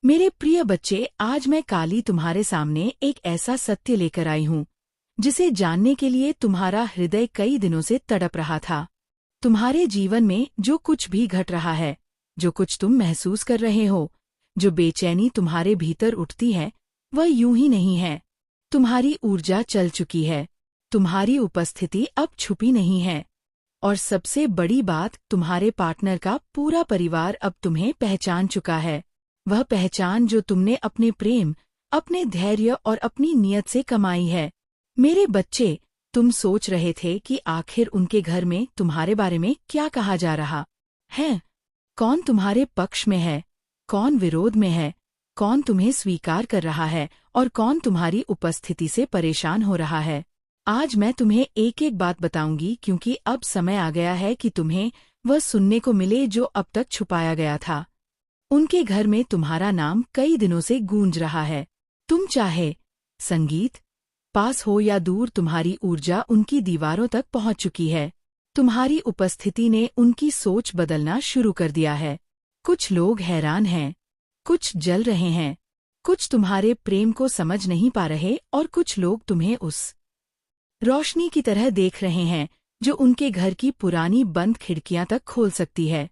मेरे प्रिय बच्चे, आज मैं काली तुम्हारे सामने एक ऐसा सत्य लेकर आई हूँ जिसे जानने के लिए तुम्हारा हृदय कई दिनों से तड़प रहा था। तुम्हारे जीवन में जो कुछ भी घट रहा है, जो कुछ तुम महसूस कर रहे हो, जो बेचैनी तुम्हारे भीतर उठती है, वह यूं ही नहीं है। तुम्हारी ऊर्जा चल चुकी है, तुम्हारी उपस्थिति अब छुपी नहीं है। और सबसे बड़ी बात, तुम्हारे पार्टनर का पूरा परिवार अब तुम्हें पहचान चुका है। वह पहचान जो तुमने अपने प्रेम, अपने धैर्य और अपनी नियत से कमाई है। मेरे बच्चे, तुम सोच रहे थे कि आखिर उनके घर में तुम्हारे बारे में क्या कहा जा रहा है। कौन तुम्हारे पक्ष में है, कौन विरोध में है, कौन तुम्हें स्वीकार कर रहा है और कौन तुम्हारी उपस्थिति से परेशान हो रहा है। आज मैं तुम्हें एक एक बात बताऊंगी, क्योंकि अब समय आ गया है कि तुम्हें वह सुनने को मिले जो अब तक छुपाया गया था। उनके घर में तुम्हारा नाम कई दिनों से गूंज रहा है। तुम चाहे संगीत पास हो या दूर, तुम्हारी ऊर्जा उनकी दीवारों तक पहुंच चुकी है। तुम्हारी उपस्थिति ने उनकी सोच बदलना शुरू कर दिया है। कुछ लोग हैरान हैं, कुछ जल रहे हैं, कुछ तुम्हारे प्रेम को समझ नहीं पा रहे और कुछ लोग तुम्हें उस रोशनी की तरह देख रहे हैं जो उनके घर की पुरानी बंद खिड़कियां तक खोल सकती है।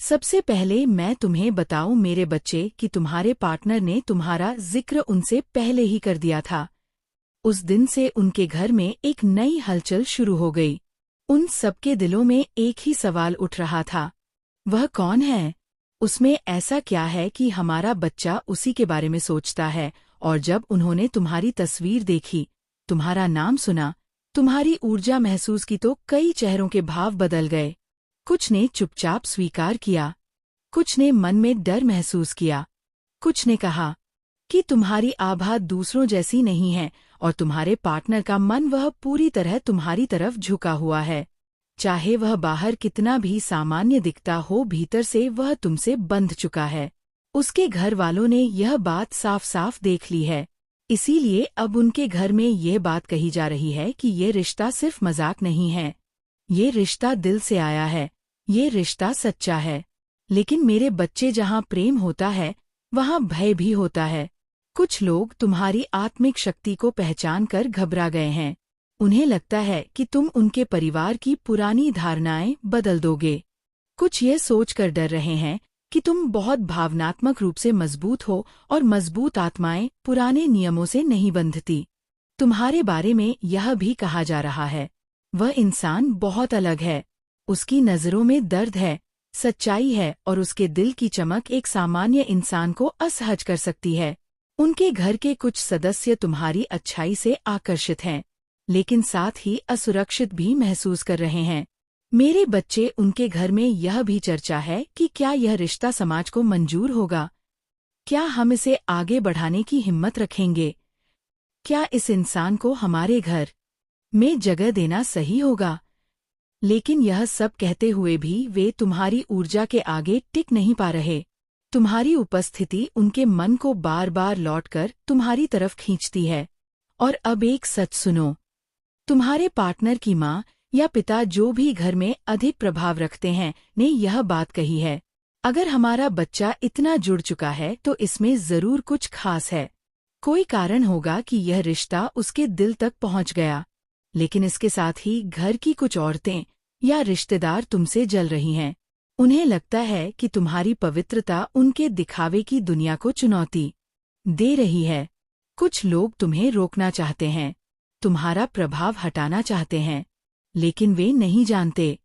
सबसे पहले मैं तुम्हें बताऊं मेरे बच्चे कि तुम्हारे पार्टनर ने तुम्हारा जिक्र उनसे पहले ही कर दिया था। उस दिन से उनके घर में एक नई हलचल शुरू हो गई। उन सबके दिलों में एक ही सवाल उठ रहा था, वह कौन है? उसमें ऐसा क्या है कि हमारा बच्चा उसी के बारे में सोचता है? और जब उन्होंने तुम्हारी तस्वीर देखी, तुम्हारा नाम सुना, तुम्हारी ऊर्जा महसूस की, तो कई चेहरों के भाव बदल गए। कुछ ने चुपचाप स्वीकार किया, कुछ ने मन में डर महसूस किया, कुछ ने कहा कि तुम्हारी आभा दूसरों जैसी नहीं है, और तुम्हारे पार्टनर का मन वह पूरी तरह तुम्हारी तरफ झुका हुआ है। चाहे वह बाहर कितना भी सामान्य दिखता हो, भीतर से वह तुमसे बंध चुका है। उसके घर वालों ने यह बात साफ साफ देख ली है। इसीलिए अब उनके घर में यह बात कही जा रही है कि ये रिश्ता सिर्फ मजाक नहीं है, ये रिश्ता दिल से आया है, ये रिश्ता सच्चा है। लेकिन मेरे बच्चे, जहाँ प्रेम होता है वहाँ भय भी होता है। कुछ लोग तुम्हारी आत्मिक शक्ति को पहचान कर घबरा गए हैं। उन्हें लगता है कि तुम उनके परिवार की पुरानी धारणाएं बदल दोगे। कुछ ये सोचकर डर रहे हैं कि तुम बहुत भावनात्मक रूप से मजबूत हो, और मजबूत आत्माएं पुराने नियमों से नहीं बंधती। तुम्हारे बारे में यह भी कहा जा रहा है, वह इंसान बहुत अलग है। उसकी नज़रों में दर्द है, सच्चाई है, और उसके दिल की चमक एक सामान्य इंसान को असहज कर सकती है। उनके घर के कुछ सदस्य तुम्हारी अच्छाई से आकर्षित हैं, लेकिन साथ ही असुरक्षित भी महसूस कर रहे हैं। मेरे बच्चे, उनके घर में यह भी चर्चा है कि क्या यह रिश्ता समाज को मंजूर होगा? क्या हम इसे आगे बढ़ाने की हिम्मत रखेंगे? क्या इस इंसान को हमारे घर में जगह देना सही होगा? लेकिन यह सब कहते हुए भी वे तुम्हारी ऊर्जा के आगे टिक नहीं पा रहे। तुम्हारी उपस्थिति उनके मन को बार बार लौटकर तुम्हारी तरफ खींचती है। और अब एक सच सुनो, तुम्हारे पार्टनर की माँ या पिता, जो भी घर में अधिक प्रभाव रखते हैं, ने यह बात कही है, अगर हमारा बच्चा इतना जुड़ चुका है तो इसमें जरूर कुछ खास है। कोई कारण होगा कि यह रिश्ता उसके दिल तक पहुंच गया। लेकिन इसके साथ ही घर की कुछ औरतें या रिश्तेदार तुमसे जल रही हैं। उन्हें लगता है कि तुम्हारी पवित्रता उनके दिखावे की दुनिया को चुनौती दे रही है। कुछ लोग तुम्हें रोकना चाहते हैं, तुम्हारा प्रभाव हटाना चाहते हैं, लेकिन वे नहीं जानते,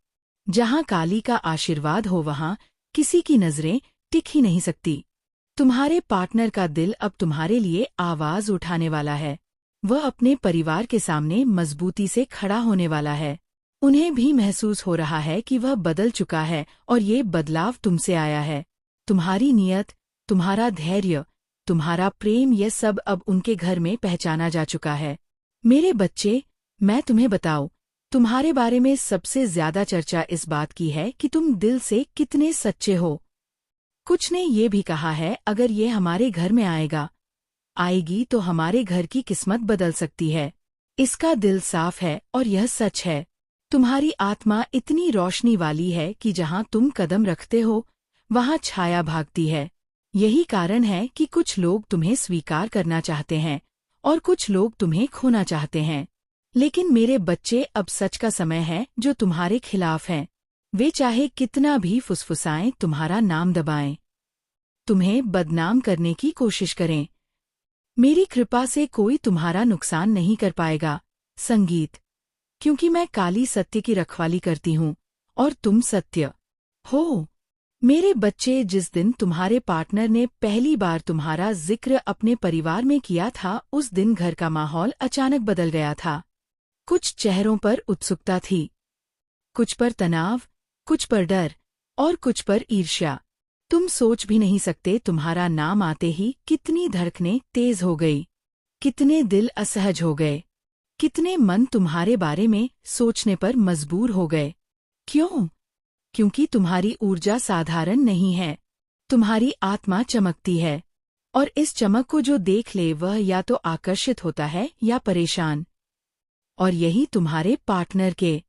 जहाँ काली का आशीर्वाद हो वहाँ किसी की नजरें टिक ही नहीं सकती। तुम्हारे पार्टनर का दिल अब तुम्हारे लिए आवाज उठाने वाला है। वह अपने परिवार के सामने मजबूती से खड़ा होने वाला है। उन्हें भी महसूस हो रहा है कि वह बदल चुका है, और ये बदलाव तुमसे आया है। तुम्हारी नियत, तुम्हारा धैर्य, तुम्हारा प्रेम, यह सब अब उनके घर में पहचाना जा चुका है। मेरे बच्चे, मैं तुम्हें बताऊं, तुम्हारे बारे में सबसे ज्यादा चर्चा इस बात की है कि तुम दिल से कितने सच्चे हो। कुछ ने ये भी कहा है, अगर ये हमारे घर में आएगी तो हमारे घर की किस्मत बदल सकती है। इसका दिल साफ है और यह सच है। तुम्हारी आत्मा इतनी रोशनी वाली है कि जहाँ तुम कदम रखते हो वहाँ छाया भागती है। यही कारण है कि कुछ लोग तुम्हें स्वीकार करना चाहते हैं और कुछ लोग तुम्हें खोना चाहते हैं। लेकिन मेरे बच्चे, अब सच का समय है जो तुम्हारे खिलाफ है। वे चाहे कितना भी फुसफुसाएं, तुम्हारा नाम दबाएं, तुम्हें बदनाम करने की कोशिश करें, मेरी कृपा से कोई तुम्हारा नुकसान नहीं कर पाएगा। संगीत, क्योंकि मैं काली सत्य की रखवाली करती हूँ और तुम सत्य हो। मेरे बच्चे, जिस दिन तुम्हारे पार्टनर ने पहली बार तुम्हारा जिक्र अपने परिवार में किया था, उस दिन घर का माहौल अचानक बदल गया था। कुछ चेहरों पर उत्सुकता थी, कुछ पर तनाव, कुछ पर डर और कुछ पर ईर्ष्या। तुम सोच भी नहीं सकते, तुम्हारा नाम आते ही कितनी धड़कनें तेज हो गई, कितने दिल असहज हो गए, कितने मन तुम्हारे बारे में सोचने पर मजबूर हो गए। क्यों? क्योंकि तुम्हारी ऊर्जा साधारण नहीं है, तुम्हारी आत्मा चमकती है, और इस चमक को जो देख ले वह या तो आकर्षित होता है या परेशान। और यही तुम्हारे पार्टनर के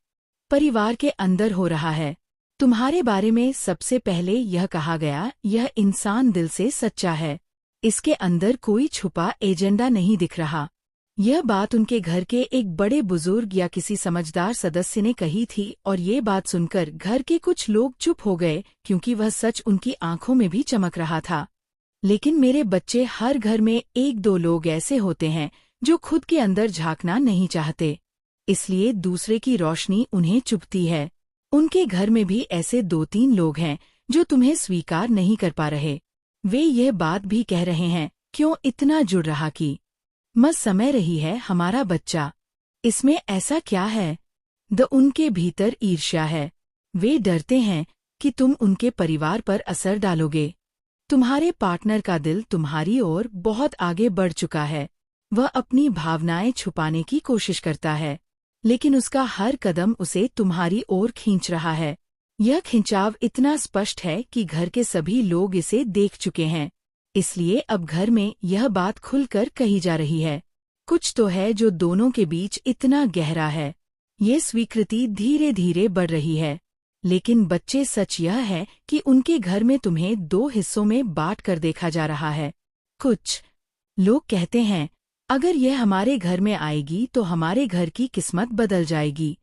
परिवार के अंदर हो रहा है। तुम्हारे बारे में सबसे पहले यह कहा गया, यह इंसान दिल से सच्चा है, इसके अंदर कोई छुपा एजेंडा नहीं दिख रहा। यह बात उनके घर के एक बड़े बुजुर्ग या किसी समझदार सदस्य ने कही थी, और ये बात सुनकर घर के कुछ लोग चुप हो गए, क्योंकि वह सच उनकी आंखों में भी चमक रहा था। लेकिन मेरे बच्चे, हर घर में एक दो लोग ऐसे होते हैं जो खुद के अंदर झांकना नहीं चाहते, इसलिए दूसरे की रोशनी उन्हें चुभती है। उनके घर में भी ऐसे 2-3 लोग हैं जो तुम्हें स्वीकार नहीं कर पा रहे। वे यह बात भी कह रहे हैं, क्यों इतना जुड़ रहा कि मस समय रही है हमारा बच्चा, इसमें ऐसा क्या है? उनके भीतर ईर्ष्या है। वे डरते हैं कि तुम उनके परिवार पर असर डालोगे। तुम्हारे पार्टनर का दिल तुम्हारी ओर बहुत आगे बढ़ चुका है। वह अपनी भावनाएं छुपाने की कोशिश करता है, लेकिन उसका हर कदम उसे तुम्हारी ओर खींच रहा है। यह खिंचाव इतना स्पष्ट है कि घर के सभी लोग इसे देख चुके हैं, इसलिए अब घर में यह बात खुलकर कही जा रही है। कुछ तो है जो दोनों के बीच इतना गहरा है। ये स्वीकृति धीरे धीरे बढ़ रही है। लेकिन बच्चे, सच यह है कि उनके घर में तुम्हें 2 हिस्सों में बांट कर देखा जा रहा है। कुछ लोग कहते हैं, अगर यह हमारे घर में आएगी तो हमारे घर की किस्मत बदल जाएगी।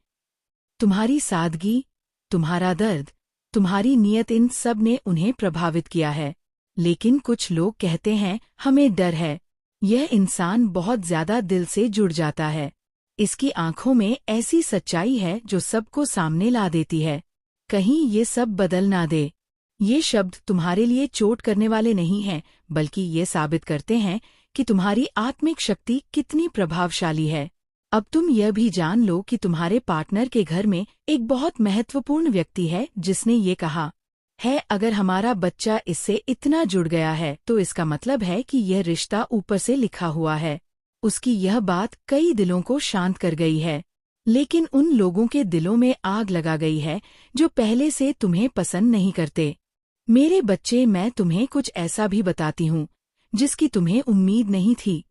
तुम्हारी सादगी, तुम्हारा दर्द, तुम्हारी नीयत, इन सब ने उन्हें प्रभावित किया है। लेकिन कुछ लोग कहते हैं, हमें डर है, यह इंसान बहुत ज्यादा दिल से जुड़ जाता है, इसकी आंखों में ऐसी सच्चाई है जो सबको सामने ला देती है, कहीं ये सब बदल ना दे। ये शब्द तुम्हारे लिए चोट करने वाले नहीं हैं, बल्कि ये साबित करते हैं कि तुम्हारी आत्मिक शक्ति कितनी प्रभावशाली है। अब तुम यह भी जान लो कि तुम्हारे पार्टनर के घर में एक बहुत महत्वपूर्ण व्यक्ति है जिसने ये कहा है, अगर हमारा बच्चा इससे इतना जुड़ गया है तो इसका मतलब है कि यह रिश्ता ऊपर से लिखा हुआ है। उसकी यह बात कई दिलों को शांत कर गई है, लेकिन उन लोगों के दिलों में आग लगा गई है जो पहले से तुम्हें पसंद नहीं करते। मेरे बच्चे, मैं तुम्हें कुछ ऐसा भी बताती हूँ जिसकी तुम्हें उम्मीद नहीं थी।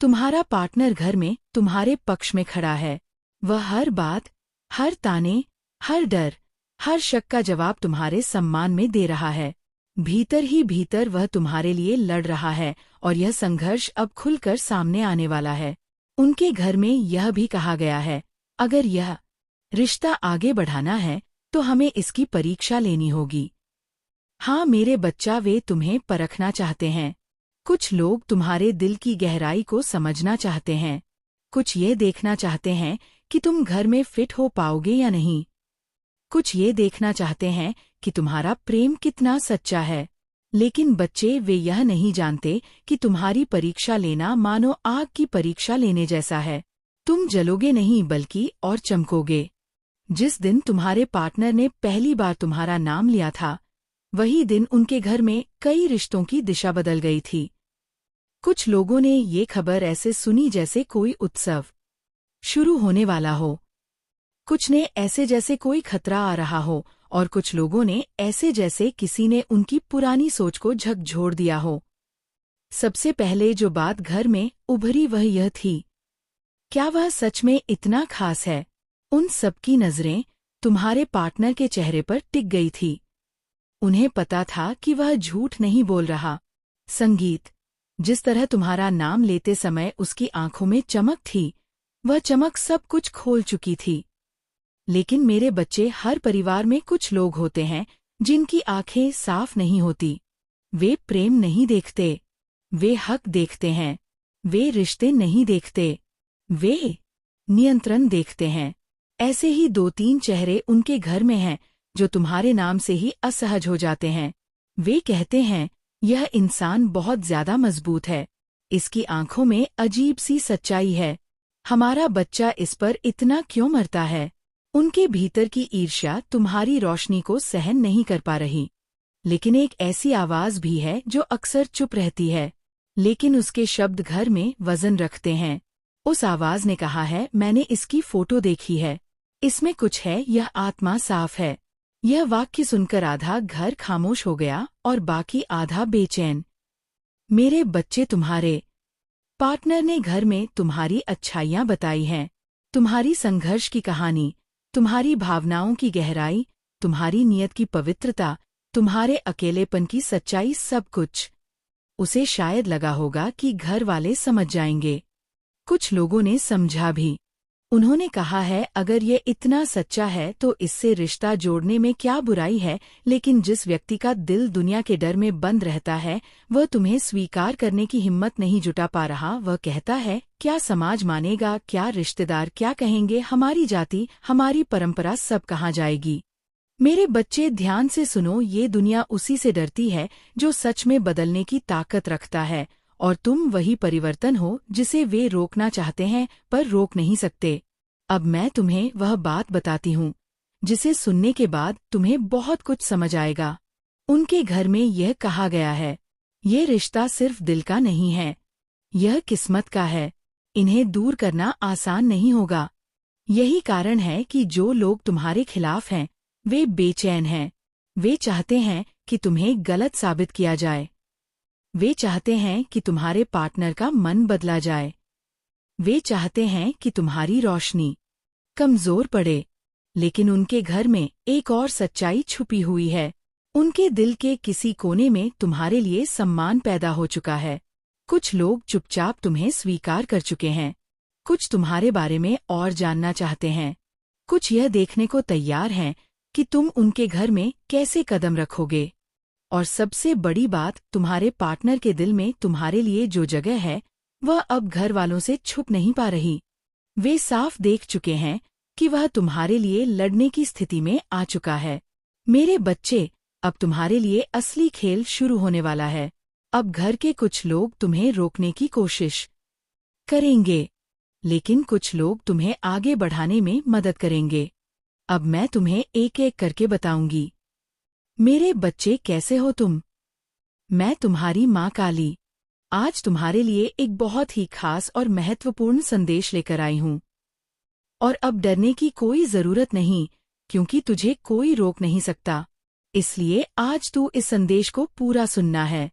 तुम्हारा पार्टनर घर में तुम्हारे पक्ष में खड़ा है। वह हर बात, हर ताने, हर डर, हर शक का जवाब तुम्हारे सम्मान में दे रहा है। भीतर ही भीतर वह तुम्हारे लिए लड़ रहा है, और यह संघर्ष अब खुलकर सामने आने वाला है। उनके घर में यह भी कहा गया है, अगर यह रिश्ता आगे बढ़ाना है तो हमें इसकी परीक्षा लेनी होगी। हाँ मेरे बच्चा, वे तुम्हें परखना चाहते हैं। कुछ लोग तुम्हारे दिल की गहराई को समझना चाहते हैं। कुछ ये देखना चाहते हैं कि तुम घर में फिट हो पाओगे या नहीं। कुछ ये देखना चाहते हैं कि तुम्हारा प्रेम कितना सच्चा है। लेकिन बच्चे, वे यह नहीं जानते कि तुम्हारी परीक्षा लेना मानो आग की परीक्षा लेने जैसा है। तुम जलोगे नहीं बल्कि और चमकोगे। जिस दिन तुम्हारे पार्टनर ने पहली बार तुम्हारा नाम लिया था, वही दिन उनके घर में कई रिश्तों की दिशा बदल गई थी। कुछ लोगों ने ये खबर ऐसे सुनी जैसे कोई उत्सव शुरू होने वाला हो, कुछ ने ऐसे जैसे कोई खतरा आ रहा हो, और कुछ लोगों ने ऐसे जैसे किसी ने उनकी पुरानी सोच को झकझोर दिया हो। सबसे पहले जो बात घर में उभरी वह यह थी, क्या वह सच में इतना खास है? उन सबकी नजरें तुम्हारे पार्टनर के चेहरे पर टिक गई थी। उन्हें पता था कि वह झूठ नहीं बोल रहा। संगीत, जिस तरह तुम्हारा नाम लेते समय उसकी आंखों में चमक थी, वह चमक सब कुछ खोल चुकी थी। लेकिन मेरे बच्चे, हर परिवार में कुछ लोग होते हैं जिनकी आंखें साफ नहीं होती। वे प्रेम नहीं देखते, वे हक देखते हैं, वे रिश्ते नहीं देखते, वे नियंत्रण देखते हैं। ऐसे ही 2-3 चेहरे उनके घर में हैं जो तुम्हारे नाम से ही असहज हो जाते हैं। वे कहते हैं, यह इंसान बहुत ज्यादा मजबूत है, इसकी आंखों में अजीब सी सच्चाई है, हमारा बच्चा इस पर इतना क्यों मरता है। उनके भीतर की ईर्ष्या तुम्हारी रोशनी को सहन नहीं कर पा रही। लेकिन एक ऐसी आवाज भी है जो अक्सर चुप रहती है, लेकिन उसके शब्द घर में वजन रखते हैं। उस आवाज ने कहा है, मैंने इसकी फोटो देखी है, इसमें कुछ है, यह आत्मा साफ है। यह वाक्य सुनकर आधा घर खामोश हो गया और बाकी आधा बेचैन। मेरे बच्चे, तुम्हारे पार्टनर ने घर में तुम्हारी अच्छाइयां बताई हैं, तुम्हारी संघर्ष की कहानी, तुम्हारी भावनाओं की गहराई, तुम्हारी नियत की पवित्रता, तुम्हारे अकेलेपन की सच्चाई, सब कुछ। उसे शायद लगा होगा कि घर वाले समझ जाएंगे। कुछ लोगों ने समझा भी। उन्होंने कहा है, अगर ये इतना सच्चा है तो इससे रिश्ता जोड़ने में क्या बुराई है। लेकिन जिस व्यक्ति का दिल दुनिया के डर में बंद रहता है, वह तुम्हें स्वीकार करने की हिम्मत नहीं जुटा पा रहा। वह कहता है, क्या समाज मानेगा, क्या रिश्तेदार क्या कहेंगे, हमारी जाति, हमारी परंपरा सब कहाँ जाएगी। मेरे बच्चे, ध्यान से सुनो, ये दुनिया उसी से डरती है जो सच में बदलने की ताकत रखता है, और तुम वही परिवर्तन हो जिसे वे रोकना चाहते हैं पर रोक नहीं सकते। अब मैं तुम्हें वह बात बताती हूँ जिसे सुनने के बाद तुम्हें बहुत कुछ समझ आएगा। उनके घर में यह कहा गया है, ये रिश्ता सिर्फ दिल का नहीं है, यह किस्मत का है। इन्हें दूर करना आसान नहीं होगा। यही कारण है कि जो लोग तुम्हारे खिलाफ हैं वे बेचैन हैं। वे चाहते हैं कि तुम्हें गलत साबित किया जाए। वे चाहते हैं कि तुम्हारे पार्टनर का मन बदला जाए। वे चाहते हैं कि तुम्हारी रोशनी कमजोर पड़े। लेकिन उनके घर में एक और सच्चाई छुपी हुई है। उनके दिल के किसी कोने में तुम्हारे लिए सम्मान पैदा हो चुका है। कुछ लोग चुपचाप तुम्हें स्वीकार कर चुके हैं, कुछ तुम्हारे बारे में और जानना चाहते हैं, कुछ यह देखने को तैयार हैं कि तुम उनके घर में कैसे कदम रखोगे। और सबसे बड़ी बात, तुम्हारे पार्टनर के दिल में तुम्हारे लिए जो जगह है वह अब घर वालों से छुप नहीं पा रही। वे साफ देख चुके हैं कि वह तुम्हारे लिए लड़ने की स्थिति में आ चुका है। मेरे बच्चे, अब तुम्हारे लिए असली खेल शुरू होने वाला है। अब घर के कुछ लोग तुम्हें रोकने की कोशिश करेंगे, लेकिन कुछ लोग तुम्हें आगे बढ़ाने में मदद करेंगे। अब मैं तुम्हें एक एक करके बताऊंगी। मेरे बच्चे, कैसे हो तुम? मैं तुम्हारी माँ काली आज तुम्हारे लिए एक बहुत ही खास और महत्वपूर्ण संदेश लेकर आई हूँ। और अब डरने की कोई जरूरत नहीं, क्योंकि तुझे कोई रोक नहीं सकता। इसलिए आज तू इस संदेश को पूरा सुनना है।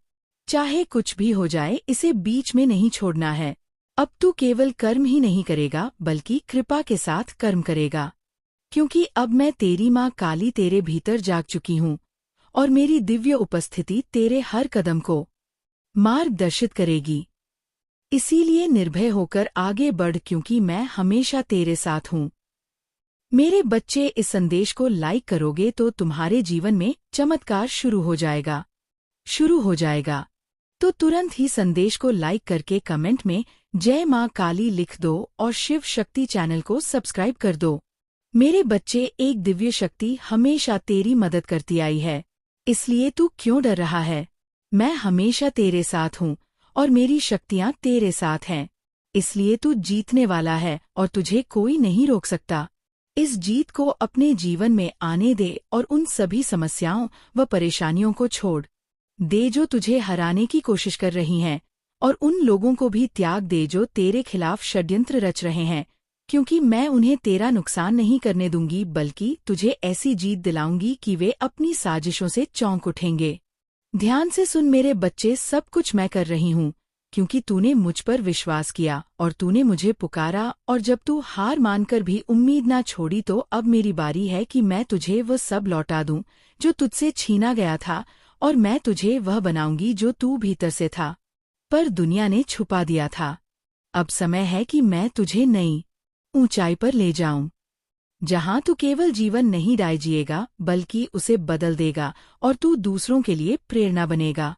चाहे कुछ भी हो जाए, इसे बीच में नहीं छोड़ना है। अब तू केवल कर्म ही नहीं करेगा, बल्कि कृपा के साथ कर्म करेगा। क्योंकि अब मैं तेरी माँ काली तेरे भीतर जाग चुकी हूँ, और मेरी दिव्य उपस्थिति तेरे हर कदम को मार्गदर्शित करेगी। इसीलिए निर्भय होकर आगे बढ़, क्योंकि मैं हमेशा तेरे साथ हूँ। मेरे बच्चे, इस संदेश को लाइक करोगे तो तुम्हारे जीवन में चमत्कार शुरू हो जाएगा। तो तुरंत ही संदेश को लाइक करके कमेंट में जय माँ काली लिख दो और शिव शक्ति चैनल को सब्सक्राइब कर दो। मेरे बच्चे, एक दिव्य शक्ति हमेशा तेरी मदद करती आई है, इसलिए तू क्यों डर रहा है? मैं हमेशा तेरे साथ हूँ और मेरी शक्तियाँ तेरे साथ हैं। इसलिए तू जीतने वाला है और तुझे कोई नहीं रोक सकता। इस जीत को अपने जीवन में आने दे और उन सभी समस्याओं व परेशानियों को छोड़ दे जो तुझे हराने की कोशिश कर रही हैं, और उन लोगों को भी त्याग दे जो तेरे खिलाफ षड्यंत्र रच रहे हैं, क्योंकि मैं उन्हें तेरा नुकसान नहीं करने दूंगी, बल्कि तुझे ऐसी जीत दिलाऊंगी कि वे अपनी साजिशों से चौंक उठेंगे। ध्यान से सुन मेरे बच्चे, सब कुछ मैं कर रही हूँ, क्योंकि तूने मुझ पर विश्वास किया और तूने मुझे पुकारा, और जब तू हार मानकर भी उम्मीद ना छोड़ी तो अब मेरी बारी है कि मैं तुझे वह सब लौटा दूं जो तुझसे छीना गया था, और मैं तुझे वह बनाऊंगी जो तू भीतर से था पर दुनिया ने छुपा दिया था। अब समय है कि मैं तुझे नई ऊंचाई पर ले जाऊं, जहां तू केवल जीवन नहीं जिएगा बल्कि उसे बदल देगा, और तू दूसरों के लिए प्रेरणा बनेगा।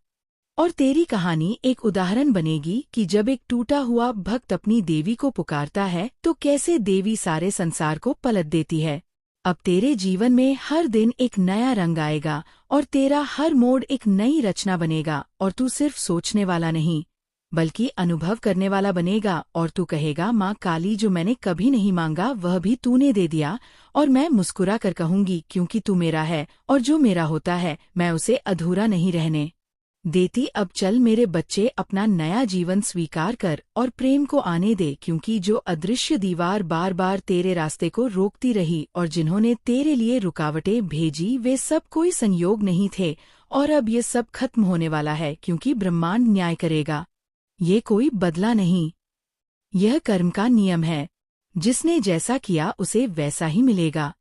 और तेरी कहानी एक उदाहरण बनेगी कि जब एक टूटा हुआ भक्त अपनी देवी को पुकारता है तो कैसे देवी सारे संसार को पलट देती है। अब तेरे जीवन में हर दिन एक नया रंग आएगा और तेरा हर मोड़ एक नई रचना बनेगा, और तू सिर्फ सोचने वाला नहीं बल्कि अनुभव करने वाला बनेगा, और तू कहेगा, माँ काली, जो मैंने कभी नहीं मांगा वह भी तूने दे दिया। और मैं मुस्कुरा कर कहूंगी, क्योंकि तू मेरा है और जो मेरा होता है मैं उसे अधूरा नहीं रहने देती। अब चल मेरे बच्चे, अपना नया जीवन स्वीकार कर और प्रेम को आने दे, क्योंकि जो अदृश्य दीवार बार बार तेरे रास्ते को रोकती रही और जिन्होंने तेरे लिए रुकावटें भेजी वे सब कोई संयोग नहीं थे, और अब ये सब खत्म होने वाला है, क्योंकि ब्रह्मांड न्याय करेगा। ये कोई बदला नहीं, यह कर्म का नियम है। जिसने जैसा किया उसे वैसा ही मिलेगा,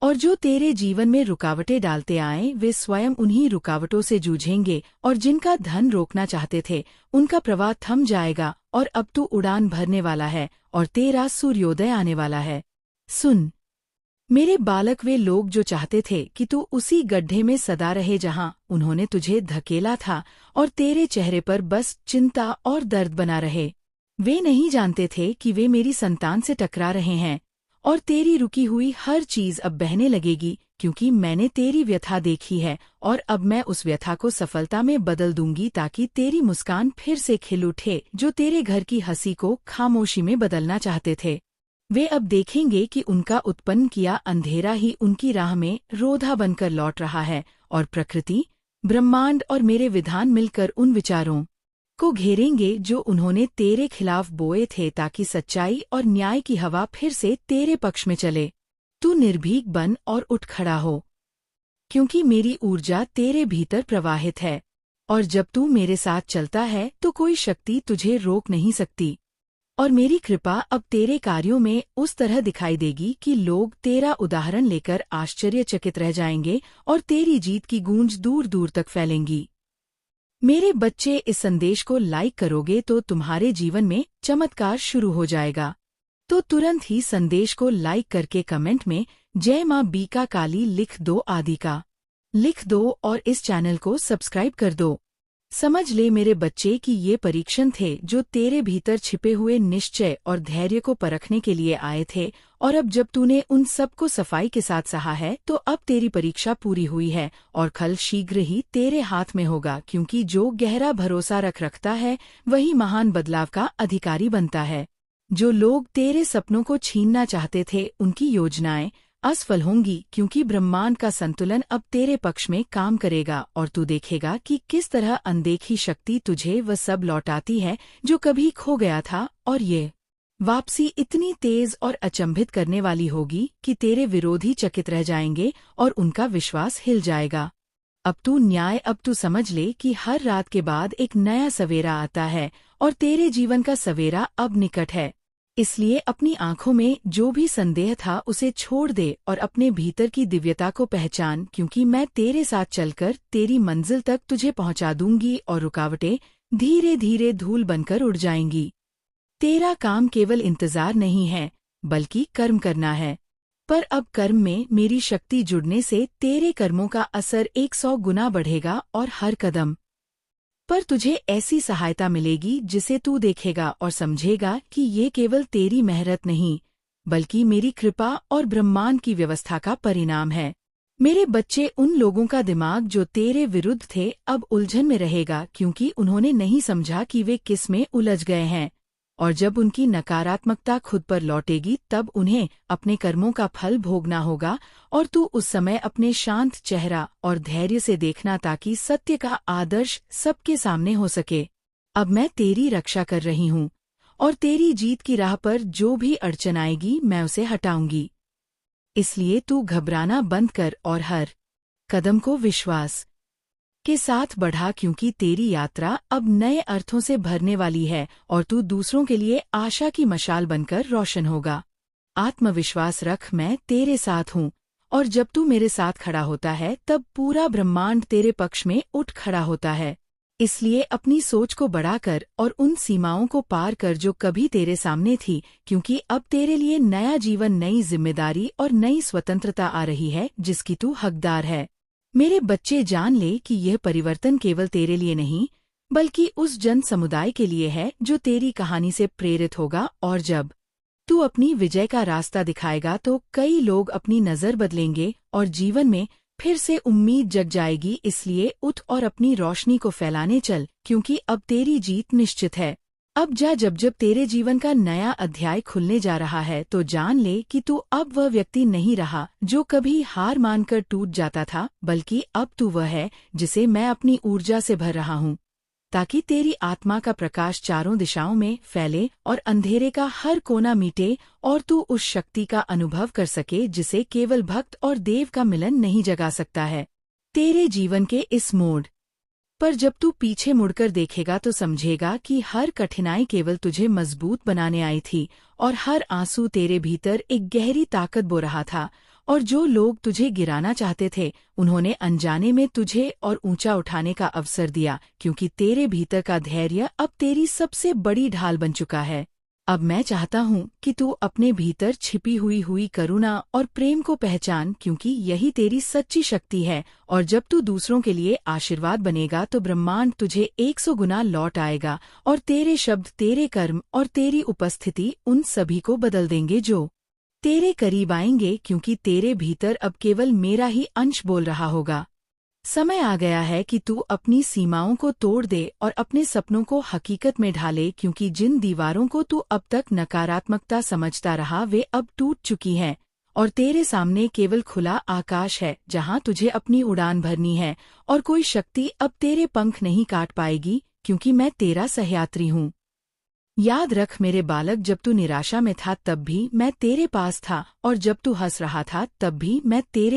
और जो तेरे जीवन में रुकावटें डालते आए वे स्वयं उन्हीं रुकावटों से जूझेंगे, और जिनका धन रोकना चाहते थे उनका प्रवाह थम जाएगा। और अब तू उड़ान भरने वाला है और तेरा सूर्योदय आने वाला है। सुन मेरे बालक, वे लोग जो चाहते थे कि तू उसी गड्ढे में सदा रहे जहां उन्होंने तुझे धकेला था और तेरे चेहरे पर बस चिंता और दर्द बना रहे, वे नहीं जानते थे कि वे मेरी संतान से टकरा रहे हैं, और तेरी रुकी हुई हर चीज अब बहने लगेगी, क्योंकि मैंने तेरी व्यथा देखी है, और अब मैं उस व्यथा को सफलता में बदल दूंगी ताकि तेरी मुस्कान फिर से खिल उठे। जो तेरे घर की हंसी को खामोशी में बदलना चाहते थे वे अब देखेंगे कि उनका उत्पन्न किया अंधेरा ही उनकी राह में रोधा बनकर लौट रहा है, और प्रकृति, ब्रह्मांड और मेरे विधान मिलकर उन विचारों को घेरेंगे जो उन्होंने तेरे खिलाफ बोए थे, ताकि सच्चाई और न्याय की हवा फिर से तेरे पक्ष में चले। तू निर्भीक बन और उठ खड़ा हो, क्योंकि मेरी ऊर्जा तेरे भीतर प्रवाहित है, और जब तू मेरे साथ चलता है तो कोई शक्ति तुझे रोक नहीं सकती। और मेरी कृपा अब तेरे कार्यों में उस तरह दिखाई देगी कि लोग तेरा उदाहरण लेकर आश्चर्यचकित रह जाएंगे, और तेरी जीत की गूंज दूर दूर तक फैलेंगी। मेरे बच्चे, इस संदेश को लाइक करोगे तो तुम्हारे जीवन में चमत्कार शुरू हो जाएगा। तो तुरंत ही संदेश को लाइक करके कमेंट में जय मां बीका काली लिख दो, आदि का लिख दो, और इस चैनल को सब्सक्राइब कर दो। समझ ले मेरे बच्चे कि ये परीक्षण थे जो तेरे भीतर छिपे हुए निश्चय और धैर्य को परखने के लिए आए थे, और अब जब तूने उन सब को सफाई के साथ सहा है तो अब तेरी परीक्षा पूरी हुई है, और फल शीघ्र ही तेरे हाथ में होगा, क्योंकि जो गहरा भरोसा रखता है वही महान बदलाव का अधिकारी बनता है। जो लोग तेरे सपनों को छीनना चाहते थे उनकी योजनाएं असफल होंगी, क्योंकि ब्रह्मांड का संतुलन अब तेरे पक्ष में काम करेगा, और तू देखेगा कि किस तरह अनदेखी शक्ति तुझे वह सब लौटाती है जो कभी खो गया था। और ये वापसी इतनी तेज और अचंभित करने वाली होगी कि तेरे विरोधी चकित रह जाएंगे और उनका विश्वास हिल जाएगा। अब तू समझ ले कि हर रात के बाद एक नया सवेरा आता है, और तेरे जीवन का सवेरा अब निकट है। इसलिए अपनी आंखों में जो भी संदेह था उसे छोड़ दे और अपने भीतर की दिव्यता को पहचान, क्योंकि मैं तेरे साथ चलकर तेरी मंजिल तक तुझे पहुंचा दूंगी, और रुकावटें धीरे धीरे धूल बनकर उड़ जाएंगी। तेरा काम केवल इंतजार नहीं है बल्कि कर्म करना है, पर अब कर्म में मेरी शक्ति जुड़ने से तेरे कर्मों का असर 100 गुना बढ़ेगा, और हर कदम पर तुझे ऐसी सहायता मिलेगी जिसे तू देखेगा और समझेगा कि ये केवल तेरी मेहनत नहीं बल्कि मेरी कृपा और ब्रह्मांड की व्यवस्था का परिणाम है। मेरे बच्चे, उन लोगों का दिमाग जो तेरे विरुद्ध थे अब उलझन में रहेगा, क्योंकि उन्होंने नहीं समझा कि वे किस में उलझ गए हैं, और जब उनकी नकारात्मकता खुद पर लौटेगी तब उन्हें अपने कर्मों का फल भोगना होगा, और तू उस समय अपने शांत चेहरा और धैर्य से देखना, ताकि सत्य का आदर्श सबके सामने हो सके। अब मैं तेरी रक्षा कर रही हूँ, और तेरी जीत की राह पर जो भी अड़चन आएगी मैं उसे हटाऊंगी। इसलिए तू घबराना बंद कर और हर कदम को विश्वास के साथ बढ़ा, क्योंकि तेरी यात्रा अब नए अर्थों से भरने वाली है और तू दूसरों के लिए आशा की मशाल बनकर रोशन होगा। आत्मविश्वास रख, मैं तेरे साथ हूँ, और जब तू मेरे साथ खड़ा होता है तब पूरा ब्रह्मांड तेरे पक्ष में उठ खड़ा होता है। इसलिए अपनी सोच को बढ़ाकर और उन सीमाओं को पार कर जो कभी तेरे सामने थी, क्योंकि अब तेरे लिए नया जीवन, नई जिम्मेदारी और नई स्वतंत्रता आ रही है जिसकी तू हकदार है। मेरे बच्चे, जान ले कि यह परिवर्तन केवल तेरे लिए नहीं बल्कि उस जन समुदाय के लिए है जो तेरी कहानी से प्रेरित होगा, और जब तू अपनी विजय का रास्ता दिखाएगा तो कई लोग अपनी नजर बदलेंगे और जीवन में फिर से उम्मीद जग जाएगी। इसलिए उठ और अपनी रोशनी को फैलाने चल, क्योंकि अब तेरी जीत निश्चित है। अब जा, जब जब तेरे जीवन का नया अध्याय खुलने जा रहा है तो जान ले कि तू अब वह व्यक्ति नहीं रहा जो कभी हार मानकर टूट जाता था, बल्कि अब तू वह है जिसे मैं अपनी ऊर्जा से भर रहा हूँ, ताकि तेरी आत्मा का प्रकाश चारों दिशाओं में फैले और अंधेरे का हर कोना मिटे और तू उस शक्ति का अनुभव कर सके जिसे केवल भक्त और देव का मिलन नहीं जगा सकता है। तेरे जीवन के इस मोड़ पर जब तू पीछे मुड़कर देखेगा तो समझेगा कि हर कठिनाई केवल तुझे मजबूत बनाने आई थी और हर आंसू तेरे भीतर एक गहरी ताकत बो रहा था, और जो लोग तुझे गिराना चाहते थे उन्होंने अनजाने में तुझे और ऊंचा उठाने का अवसर दिया, क्योंकि तेरे भीतर का धैर्य अब तेरी सबसे बड़ी ढाल बन चुका है। अब मैं चाहता हूँ कि तू अपने भीतर छिपी हुई करुणा और प्रेम को पहचान, क्योंकि यही तेरी सच्ची शक्ति है, और जब तू दूसरों के लिए आशीर्वाद बनेगा तो ब्रह्मांड तुझे 100 गुना लौट आएगा, और तेरे शब्द, तेरे कर्म और तेरी उपस्थिति उन सभी को बदल देंगे जो तेरे करीब आएंगे, क्योंकि तेरे भीतर अब केवल मेरा ही अंश बोल रहा होगा। समय आ गया है कि तू अपनी सीमाओं को तोड़ दे और अपने सपनों को हकीकत में ढाले, क्योंकि जिन दीवारों को तू अब तक नकारात्मकता समझता रहा वे अब टूट चुकी हैं, और तेरे सामने केवल खुला आकाश है जहां तुझे अपनी उड़ान भरनी है, और कोई शक्ति अब तेरे पंख नहीं काट पाएगी, क्योंकि मैं तेरा सहयात्री हूँ। याद रख मेरे बालक, जब तू निराशा में था तब भी मैं तेरे पास था, और जब तू हंस रहा था तब भी मैं तेरे